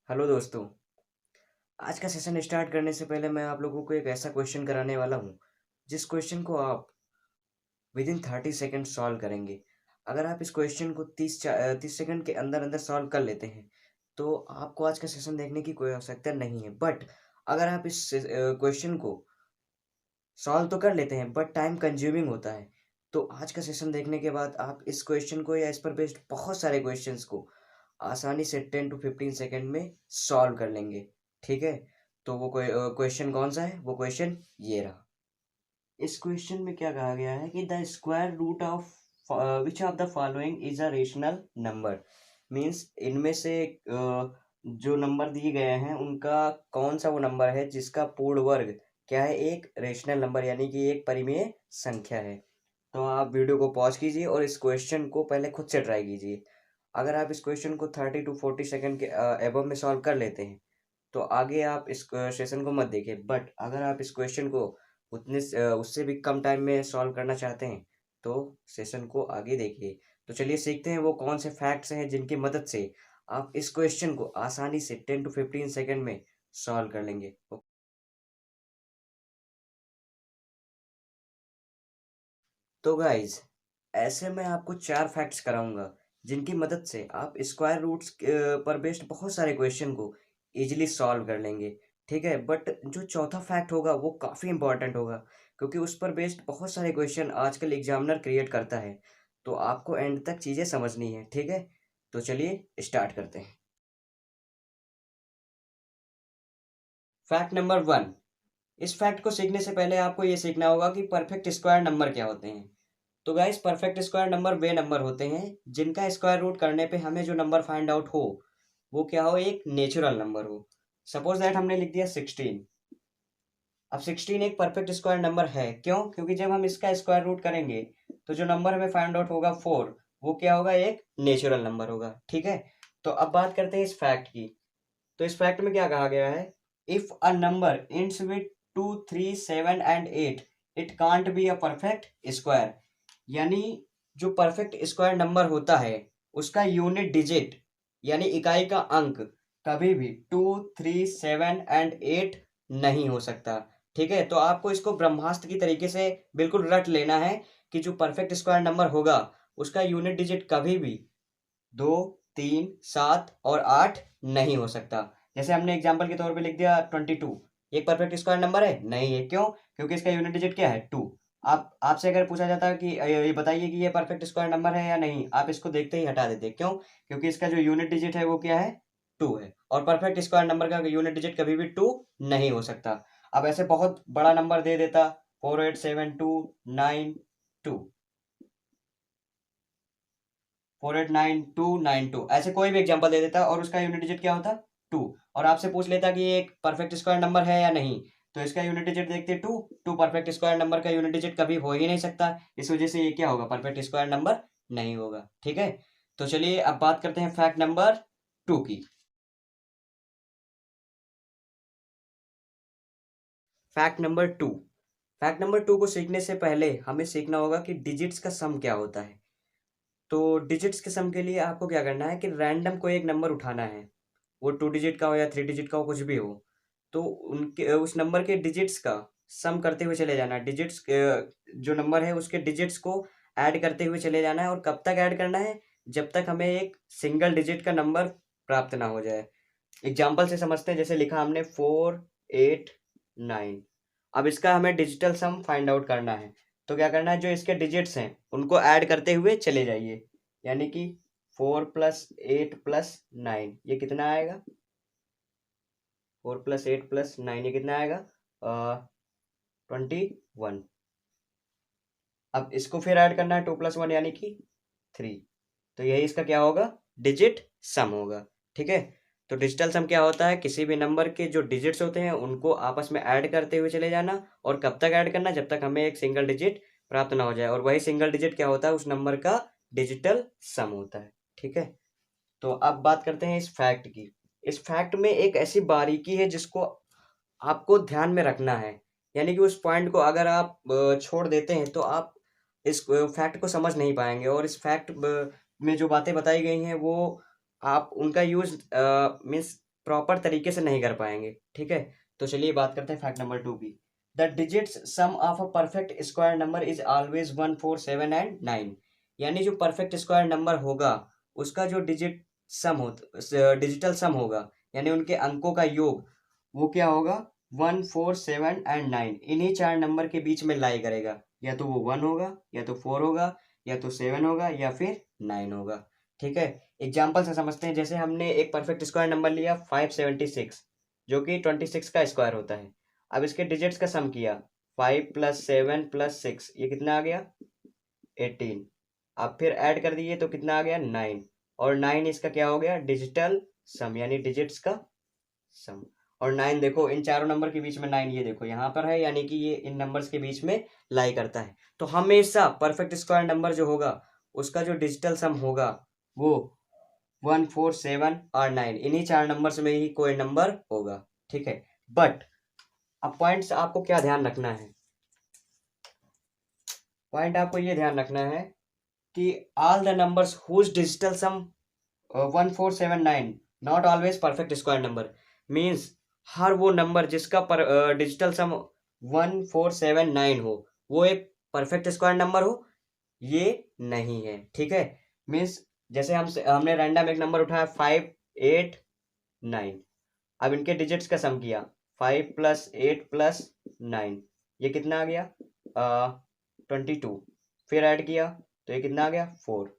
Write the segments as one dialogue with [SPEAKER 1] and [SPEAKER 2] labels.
[SPEAKER 1] Hello दोस्तों। आज का सेशन स्टार्ट करने से पहले मैं आप लोगों को एक ऐसा क्वेश्चन कराने वाला हूँ जिस क्वेश्चन को आप विद इन 30 सेकेंड सॉल्व करेंगे। अगर आप इस क्वेश्चन को 30 सेकेंड के अंदर अंदर सॉल्व कर लेते हैं तो आपको आज का सेशन देखने की कोई आवश्यकता नहीं है। बट अगर आप इस क्वेश्चन को सॉल्व तो कर लेते हैं बट टाइम कंज्यूमिंग होता है, तो आज का सेशन देखने के बाद आप इस क्वेश्चन को या इस पर बेस्ड बहुत सारे क्वेश्चंस को आसानी से 10 to 15 सेकेंड में सॉल्व कर लेंगे। ठीक है, तो वो क्वेश्चन कौन सा है? वो क्वेश्चन ये रहा। इस क्वेश्चन में क्या कहा गया है कि the square root of which of the following is a rational number. Means इनमें से जो नंबर दिए गए हैं उनका कौन सा वो नंबर है जिसका पूर्ण वर्ग क्या है? एक रेशनल नंबर यानी कि एक परिमेय संख्या है। तो आप वीडियो को पॉज कीजिए और इस क्वेश्चन को पहले खुद से ट्राई कीजिए। अगर आप इस क्वेश्चन को 30 to 40 सेकेंड के एबव में सॉल्व कर लेते हैं तो आगे आप इस सेशन को मत देखिए। बट अगर आप इस क्वेश्चन को उससे भी कम टाइम में सॉल्व करना चाहते हैं तो सेशन को आगे देखिए। तो चलिए सीखते हैं वो कौन से फैक्ट्स हैं जिनकी मदद से आप इस क्वेश्चन को आसानी से 10 to 15 सेकेंड में सॉल्व कर लेंगे। तो गाइज, ऐसे मैं आपको 4 फैक्ट्स कराऊंगा जिनकी मदद से आप स्क्वायर रूट्स पर बेस्ड बहुत सारे क्वेश्चन को इजीली सॉल्व कर लेंगे। ठीक है, बट जो चौथा फैक्ट होगा वो काफ़ी इंपॉर्टेंट होगा क्योंकि उस पर बेस्ड बहुत सारे क्वेश्चन आजकल एग्जामिनर क्रिएट करता है। तो आपको एंड तक चीज़ें समझनी है। ठीक है, तो चलिए स्टार्ट करते हैं। Fact number 1। इस फैक्ट को सीखने से पहले आपको ये सीखना होगा कि परफेक्ट स्क्वायर नंबर क्या होते हैं। तो गाइस, परफेक्ट स्क्वायर नंबर वे नंबर होते हैं जिनका स्क्वायर रूट करने पे हमें जो नंबर फाइंड आउट हो वो क्या हो? एक नेचुरल नंबर हो। सपोज दैट हमने लिख दिया 16। अब 16 एक परफेक्ट स्क्वायर नंबर है। क्यों? क्योंकि जब हम इसका स्क्वायर रूट करेंगे तो जो नंबर हमें फाइंड आउट होगा 4, वो क्या होगा? एक नेचुरल नंबर होगा। ठीक है, तो अब बात करते हैं इस फैक्ट की। तो इस फैक्ट में क्या कहा गया है? If a number ends with 2, 3, 7 and 8 it can't be a perfect square. यानी जो परफेक्ट स्क्वायर नंबर होता है उसका यूनिट डिजिट यानी इकाई का अंक कभी भी 2, 3, 7 एंड 8 नहीं हो सकता। ठीक है, तो आपको इसको ब्रह्मास्त्र की तरीके से बिल्कुल रट लेना है कि जो परफेक्ट स्क्वायर नंबर होगा उसका यूनिट डिजिट कभी भी 2, 3, 7 और 8 नहीं हो सकता। जैसे हमने एग्जाम्पल के तौर पे लिख दिया 22। एक परफेक्ट स्क्वायर नंबर है? नहीं है। क्यों? क्योंकि इसका यूनिट डिजिट क्या है? 2। आप आपसे अगर पूछा जाता है कि ये बताइए कि ये परफेक्ट स्क्वायर नंबर है या नहीं, आप इसको देखते ही हटा देते। क्यों? क्योंकि इसका जो यूनिट डिजिट है वो क्या है? 2 है। और परफेक्ट स्क्वायर नंबर का यूनिट डिजिट कभी भी 2 नहीं हो सकता। अब ऐसे बहुत बड़ा नंबर दे देता 487292, 489292, ऐसे कोई भी एग्जांपल दे देता और उसका यूनिट डिजिट क्या होता? 2। और आपसे पूछ लेता कि ये एक परफेक्ट स्क्वायर नंबर है या नहीं, तो इसका यूनिट डिजिट देखते 2। 2 परफेक्ट स्क्वायर नंबर का यूनिट डिजिट कभी हो ही नहीं सकता। इस वजह से ये क्या होगा? परफेक्ट स्क्वायर नंबर नहीं होगा। ठीक है, तो चलिए अब बात करते हैं फैक्ट नंबर 2 की। Fact number 2। फैक्ट नंबर 2 को सीखने से पहले हमें सीखना होगा कि डिजिट्स का सम क्या होता है। तो डिजिट्स के सम के लिए आपको क्या करना है कि रैंडम कोई एक नंबर उठाना है। वो 2 डिजिट का हो या 3 डिजिट का हो, कुछ भी हो। तो उनके उस नंबर के डिजिट्स का सम करते हुए चले जाना है। डिजिट्स जो नंबर है उसके डिजिट्स को ऐड करते हुए चले जाना है। और कब तक ऐड करना है? जब तक हमें एक सिंगल डिजिट का नंबर प्राप्त ना हो जाए। एग्जाम्पल से समझते हैं। जैसे लिखा हमने 489। अब इसका हमें डिजिटल सम फाइंड आउट करना है। तो क्या करना है? जो इसके डिजिट्स हैं उनको ऐड करते हुए चले जाइए। यानी कि 4 + 8 + 9 ये कितना आएगा? 4 + 8 + 9 ये कितना आएगा? 21। अब इसको फिर ऐड करना है 2 + 1 यानी कि 3। तो यही इसका क्या होगा? डिजिट सम होगा। ठीक है, तो डिजिटल सम क्या होता है? किसी भी नंबर के जो डिजिट्स होते हैं उनको आपस में ऐड करते हुए चले जाना। और कब तक ऐड करना? जब तक हमें एक सिंगल डिजिट प्राप्त ना हो जाए। और वही सिंगल डिजिट क्या होता है? उस नंबर का डिजिटल सम होता है। ठीक है, तो अब बात करते हैं इस फैक्ट की। इस फैक्ट में एक ऐसी बारीकी है जिसको आपको ध्यान में रखना है। यानी कि उस पॉइंट को अगर आप छोड़ देते हैं तो आप इस फैक्ट को समझ नहीं पाएंगे। और इस फैक्ट में जो बातें बताई गई हैं वो आप उनका यूज मीन्स प्रॉपर तरीके से नहीं कर पाएंगे। ठीक है, तो चलिए बात करते हैं फैक्ट नंबर 2 की। The digits sum of a perfect square number is always 1, 4, 7 and 9। यानी जो परफेक्ट स्क्वायर नंबर होगा उसका जो डिजिटल सम होगा, यानी उनके अंकों का योग, वो क्या होगा? 1, 4, 7 एंड 9, इन्हीं चार नंबर के बीच में लाई करेगा। या तो वो 1 होगा, या तो 4 होगा, या तो 7 होगा, या फिर 9 होगा। ठीक है, एग्जाम्पल से समझते हैं। जैसे हमने एक परफेक्ट स्क्वायर नंबर लिया 576, जो कि 26 का स्क्वायर होता है। अब इसके डिजिट्स का सम किया, 5 + 7 + 6, ये कितना आ गया? 18। अब फिर ऐड कर दिए तो कितना आ गया? 9। और 9 इसका क्या हो गया? डिजिटल सम, यानी डिजिट्स का सम। और 9 देखो इन चारों नंबर के बीच में 9, ये देखो यहाँ पर है, यानी कि ये इन नंबर्स के बीच में लाई करता है। तो हमेशा परफेक्ट स्क्वायर नंबर जो होगा उसका जो डिजिटल सम होगा वो 1, 4, 7 और 9, इन्हीं चार नंबर्स में ही कोई नंबर होगा। ठीक है, बट अब पॉइंट्स आपको क्या ध्यान रखना है? पॉइंट आपको ये ध्यान रखना है कि all the numbers whose digital sum 1, 4, 7, 9 not always perfect square number. Means हर वो नंबर जिसका डिजिटल सम 1, 4, 7, 9 हो वो एक परफेक्ट स्क्वायर नंबर हो, ये नहीं है। ठीक है, मीन्स जैसे हमने रैंडम एक नंबर उठाया 5, 8, 9। अब इनके डिजिट्स का सम किया 5 + 8 + 9, ये कितना आ गया? 22। फिर ऐड किया तो ये कितना आ गया? 4।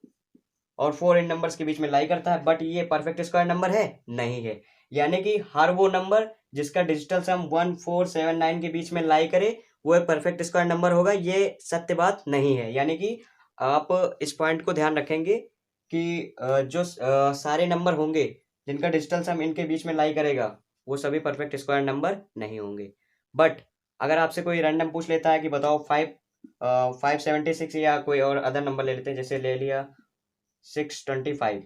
[SPEAKER 1] और 4 इन नंबर्स के बीच में लाई करता है, बट ये परफेक्ट स्क्वायर नंबर है? नहीं है। यानी कि हर वो नंबर जिसका डिजिटल सम 1, 4, 7, 9 के बीच में लाई करे वो एक परफेक्ट स्क्वायर नंबर होगा, ये सत्य बात नहीं है। यानी कि आप इस पॉइंट को ध्यान रखेंगे कि जो सारे नंबर होंगे जिनका डिजिटल सम इनके बीच में लाई करेगा वो सभी परफेक्ट स्क्वायर नंबर नहीं होंगे। बट अगर आपसे कोई रैंडम पूछ लेता है कि बताओ 576 या कोई और अदर नंबर ले लेते हैं, जैसे ले लिया 625,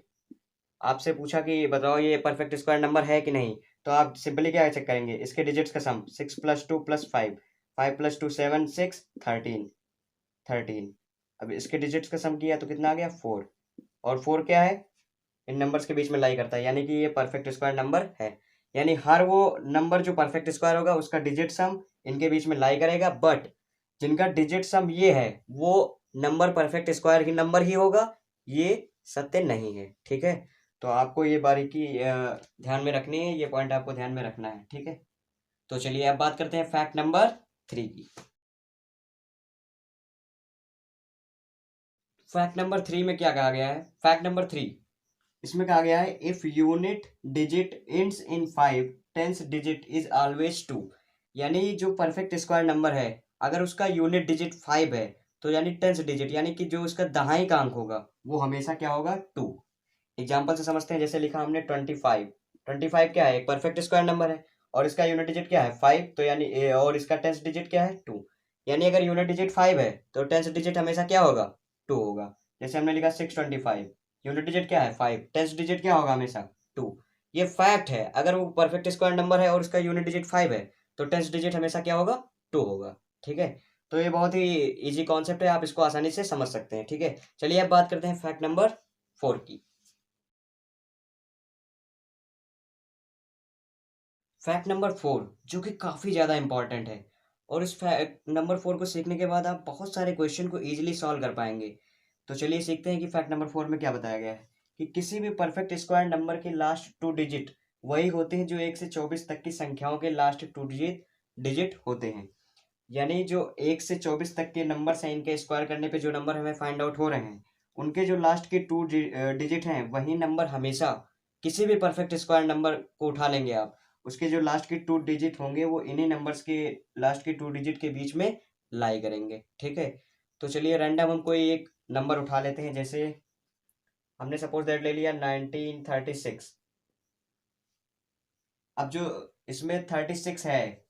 [SPEAKER 1] आपसे पूछा कि बताओ ये परफेक्ट स्क्वायर नंबर है कि नहीं, तो आप सिंपली क्या चेक करेंगे? इसके डिजिट्स का सम 6 + 2 + 5, 5 + 2 7, 6 13, 13। अब इसके डिजिट्स का सम किया तो कितना आ गया? 4। और 4 क्या है? इन नंबर्स के बीच में लाई करता है, यानी कि ये परफेक्ट स्क्वायर नंबर है। यानी हर वो नंबर जो परफेक्ट स्क्वायर होगा उसका डिजिट सम इनके बीच में लाई करेगा, बट जिनका डिजिट सम ये है वो नंबर परफेक्ट स्क्वायर ही नंबर ही होगा, ये सत्य नहीं है। ठीक है, तो आपको ये बारीकी ध्यान में रखनी है, ये पॉइंट आपको ध्यान में रखना है। ठीक है, तो चलिए अब बात करते हैं फैक्ट नंबर 3 की। फैक्ट नंबर 3 में क्या कहा गया है? फैक्ट नंबर 3, इसमें कहा गया है if unit digit ends in 5, tenth digit is always 2। यानी जो परफेक्ट स्क्वायर नंबर है अगर उसका यूनिट डिजिट 5 है तो यानी टेंथ डिजिट, यानी कि जो उसका दहाई का अंक होगा वो हमेशा क्या होगा? 2। एग्जाम्पल से समझते हैं। जैसे लिखा हमने 25, 25 क्या है? एक परफेक्ट स्क्वायर नंबर है और इसका यूनिट डिजिट क्या है? 5। तो यानी और इसका टेंथ डिजिट क्या है? 2। यानी अगर यूनिट डिजिट 5 है तो टेंथ डिजिट हमेशा क्या होगा? 2 होगा। जैसे हमने लिखा 625, यूनिट डिजिट क्या है? 5, टेंथ डिजिट क्या होगा? हमेशा 2। ये फैक्ट है, अगर वो परफेक्ट स्क्वायर नंबर है और उसका यूनिट डिजिट 5 है तो टेंथ डिजिट हमेशा क्या होगा? 2 होगा। ठीक है, तो ये बहुत ही इजी कॉन्सेप्ट है, आप इसको आसानी से समझ सकते हैं। ठीक है, चलिए अब बात करते हैं फैक्ट नंबर 4 की। फैक्ट नंबर 4 जो कि काफ़ी ज़्यादा इंपॉर्टेंट है, और इस फैक्ट नंबर 4 को सीखने के बाद आप बहुत सारे क्वेश्चन को इजीली सॉल्व कर पाएंगे। तो चलिए सीखते हैं कि फैक्ट नंबर 4 में क्या बताया गया है। कि किसी भी परफेक्ट स्क्वायर नंबर के लास्ट 2 डिजिट वही होते हैं जो 1 से 24 तक की संख्याओं के लास्ट 2 डिजिट डिजिट होते हैं। यानी जो 1 से 24 तक के नंबर्स हैं इनके स्क्वायर करने पे जो नंबर हमें फाइंड आउट हो रहे हैं उनके जो लास्ट के 2 डिजिट हैं वही नंबर हमेशा किसी भी परफेक्ट स्क्वायर नंबर को उठा लेंगे आप, उसके जो लास्ट के 2 डिजिट होंगे वो इन्हीं नंबर्स के लास्ट के 2 डिजिट के बीच में लाई करेंगे। ठीक है, तो चलिए रैंडम हम कोई एक नंबर उठा लेते हैं। जैसे हमने सपोज दैट ले लिया 1936। अब जो इसमें 36 है,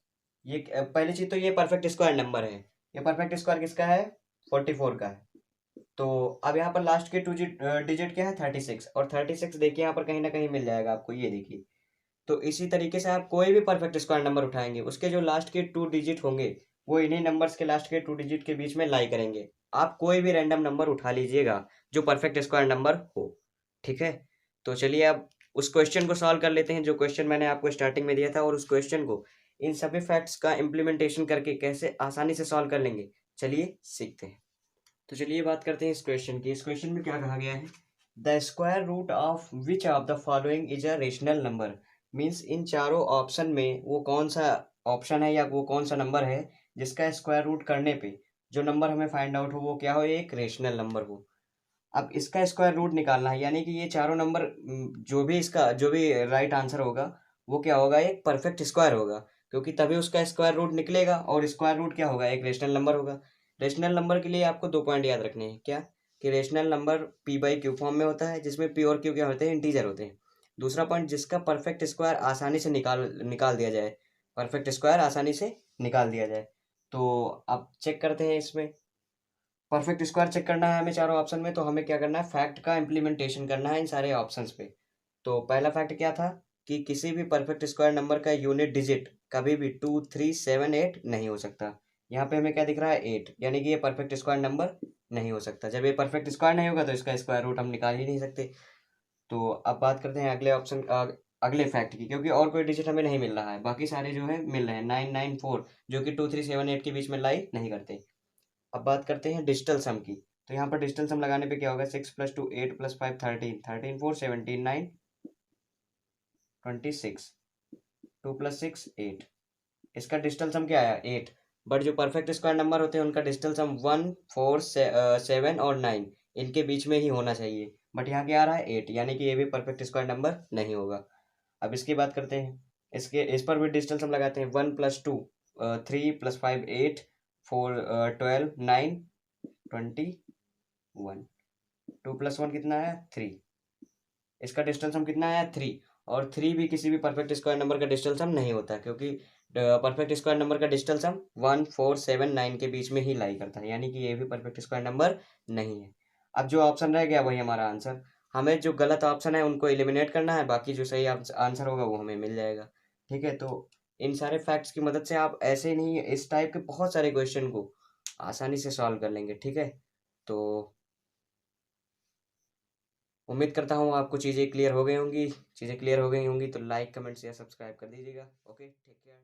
[SPEAKER 1] ये पहली चीज तो ये परफेक्ट स्क्वायर नंबर है। ये परफेक्ट स्क्वायर किसका है? 44 का है। तो अब यहाँ पर लास्ट के 2 डिजिट क्या है? 36। और 36 देखिए यहाँ पर कहीं ना कहीं मिल जाएगा आपको, ये देखिए। तो इसी तरीके से आप कोई भी परफेक्ट स्क्वायर नंबर उठाएंगे उसके जो लास्ट के 2 डिजिट होंगे वो इन्हीं नंबर्स के लास्ट के 2 डिजिट के बीच में लाई करेंगे। आप कोई भी रैंडम नंबर उठा लीजिएगा जो परफेक्ट स्क्वायर नंबर हो। ठीक है, तो चलिए अब उस क्वेश्चन को सॉल्व कर लेते हैं जो क्वेश्चन मैंने आपको स्टार्टिंग में दिया था, और उस क्वेश्चन को इन सभी फैक्ट्स का इम्प्लीमेंटेशन करके कैसे आसानी से सॉल्व कर लेंगे, चलिए सीखते हैं। तो चलिए बात करते हैं इस क्वेश्चन की। इस क्वेश्चन में क्या कहा गया है, the square root of which of the following is a rational number. Means इन चारों ऑप्शन में वो कौन सा ऑप्शन है या वो कौन सा नंबर है जिसका स्क्वायर रूट करने पे जो नंबर हमें फाइंड आउट हो वो क्या हो, एक रेशनल नंबर हो। अब इसका स्क्वायर रूट निकालना है, यानी कि ये चारों नंबर जो भी राइट आंसर होगा वो क्या होगा, एक परफेक्ट स्क्वायर होगा, क्योंकि तभी उसका स्क्वायर रूट निकलेगा, और स्क्वायर रूट क्या होगा, एक रेशनल नंबर होगा। रेशनल नंबर के लिए आपको 2 पॉइंट याद रखने हैं, क्या कि rational number P by Q form में होता है, जिसमें पी और क्यू क्या होते हैं, इंटीजर होते हैं। दूसरा पॉइंट, जिसका परफेक्ट स्क्वायर आसानी से निकाल दिया जाए, परफेक्ट स्क्वायर आसानी से निकाल दिया जाए। तो अब चेक करते हैं इसमें। परफेक्ट स्क्वायर चेक करना है हमें चारों ऑप्शन में, तो हमें क्या करना है, फैक्ट का इम्प्लीमेंटेशन करना है इन सारे ऑप्शंस पे। तो पहला फैक्ट क्या था कि किसी भी परफेक्ट स्क्वायर नंबर का यूनिट डिजिट कभी भी 2, 3, 7, 8 नहीं हो सकता। यहाँ पे हमें क्या दिख रहा है, 8, यानी कि ये परफेक्ट स्क्वायर नंबर नहीं हो सकता। जब ये परफेक्ट स्क्वायर नहीं होगा तो इसका स्क्वायर रूट हम निकाल ही नहीं सकते। तो अब बात करते हैं अगले फैक्ट की, क्योंकि और कोई डिजिट हमें नहीं मिल रहा है, बाकी सारे जो है मिल रहे हैं 9, 9, 4, जो कि 2, 3, 7, 8 के बीच में लाई नहीं करते। अब बात करते हैं डिजिटल सम की। तो यहाँ पर डिजिटल सम लगाने पे क्या होगा, 6 + 2 8 + 5 13, 13 4 17 9 26, 2 + 6 8। इसका डिजिटल सम क्या आया, 8। बट जो परफेक्ट स्क्वायर नंबर होते हैं उनका डिजिटल सम 1, 4, 7 और 9 इनके बीच में ही होना चाहिए। बट यहाँ क्या आ रहा है, 8, यानी कि ये भी परफेक्ट स्क्वायर नंबर नहीं होगा। अब इसकी बात करते हैं, इस पर भी डिजिटल सम लगाते हैं। 1 + 2 3 + 5 8 4 12 9 21, 2 + 1 कितना है, 3। इसका डिजिटल सम कितना आया, 3। और 3 भी किसी भी परफेक्ट स्क्वायर नंबर का डिजिटल सम नहीं होता, क्योंकि परफेक्ट स्क्वायर नंबर का डिजिटल सम 1, 4, 7, 9 के बीच में ही लाई करता है, यानी कि ये भी परफेक्ट स्क्वायर नंबर नहीं है। अब जो ऑप्शन रह गया वही हमारा आंसर। हमें जो गलत ऑप्शन है उनको एलिमिनेट करना है, बाकी जो सही आंसर होगा वो हमें मिल जाएगा। ठीक है, तो इन सारे फैक्ट्स की मदद से आप ऐसे नहीं, इस टाइप के बहुत सारे क्वेश्चन को आसानी से सॉल्व कर लेंगे। ठीक है, तो उम्मीद करता हूँ आपको चीज़ें क्लियर हो गई होंगी। चीज़ें क्लियर हो गई होंगी तो लाइक, कमेंट्स या सब्सक्राइब कर दीजिएगा। Okay, take care.